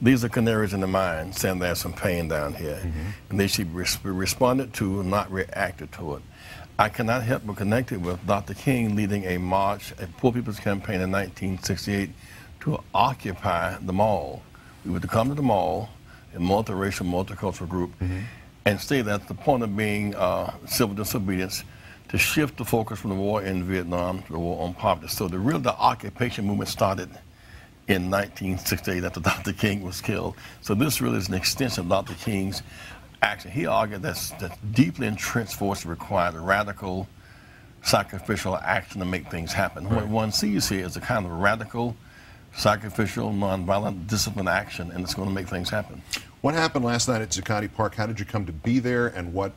these are canaries in the mine saying there's some pain down here, and they should be responded to, not reacted to it. I cannot help but connect it with Dr. King leading a march, a Poor People's Campaign in 1968 to occupy the mall. We were to come to the mall, a multiracial, multicultural group, and say that the point of being civil disobedience, to shift the focus from the war in Vietnam to the war on poverty. So the occupation movement started in 1968 after Dr. King was killed. So this really is an extension of Dr. King's action. He argued that deeply entrenched force required a radical, sacrificial action to make things happen. What one sees here is a kind of radical, sacrificial, nonviolent, disciplined action, and it's going to make things happen. What happened last night at Zuccotti Park? How did you come to be there, and what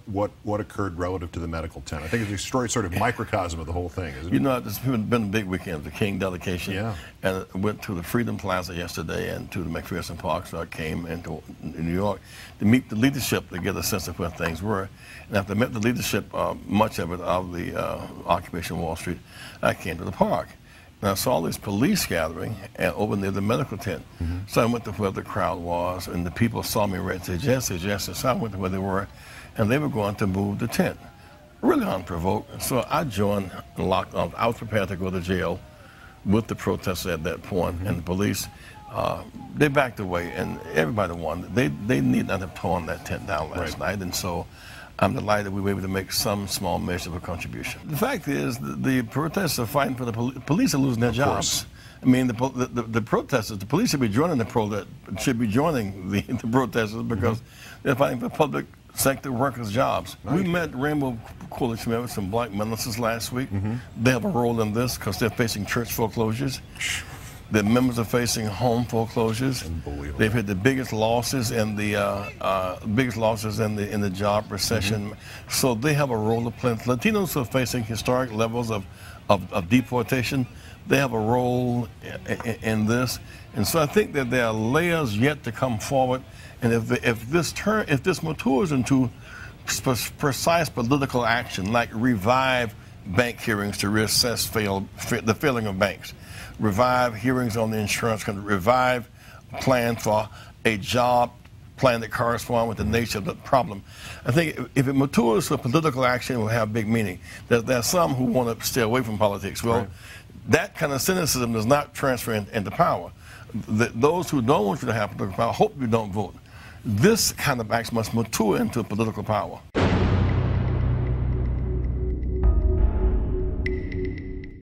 occurred relative to the medical tent? I think it's a story, sort of microcosm of the whole thing, isn't it? You know, it's been a big weekend, the King delegation. Yeah. And I went to the Freedom Plaza yesterday and to the McPherson Park, so I came into New York to meet the leadership to get a sense of where things were. And after I met the leadership, much of it of the occupation Wall Street, I came to the park. And I saw this police gathering over near the medical tent. So I went to where the crowd was, and the people saw me and said, Jesse, Jesse. So I went to where they were, and they were going to move the tent. Really unprovoked. So I joined and locked on. I was prepared to go to jail with the protesters at that point, and the police, they backed away, and everybody won. They need not have torn that tent down last night, and so I'm delighted we were able to make some small measure of a contribution. The fact is, the protesters are fighting for the police are losing their jobs. I mean, the protesters, the police should be joining the protesters because they're fighting for public sector workers' jobs. We met Rainbow Coalition members and black ministers last week. They have a role in this because they're facing church foreclosures. The members are facing home foreclosures. Unbelievable. They've had the biggest losses in the job recession. So they have a role to play. Latinos are facing historic levels of deportation. They have a role in this, and so I think that there are layers yet to come forward. And if this matures into precise political action, like revive bank hearings to reassess the failing of banks, revive hearings on the insurance company, revive a plan for a job plan that corresponds with the nature of the problem. I think if it matures to political action, it will have big meaning. There are some who want to stay away from politics. Well, that kind of cynicism does not transfer into power. Those who don't want you to have political power hope you don't vote. This kind of action must mature into political power.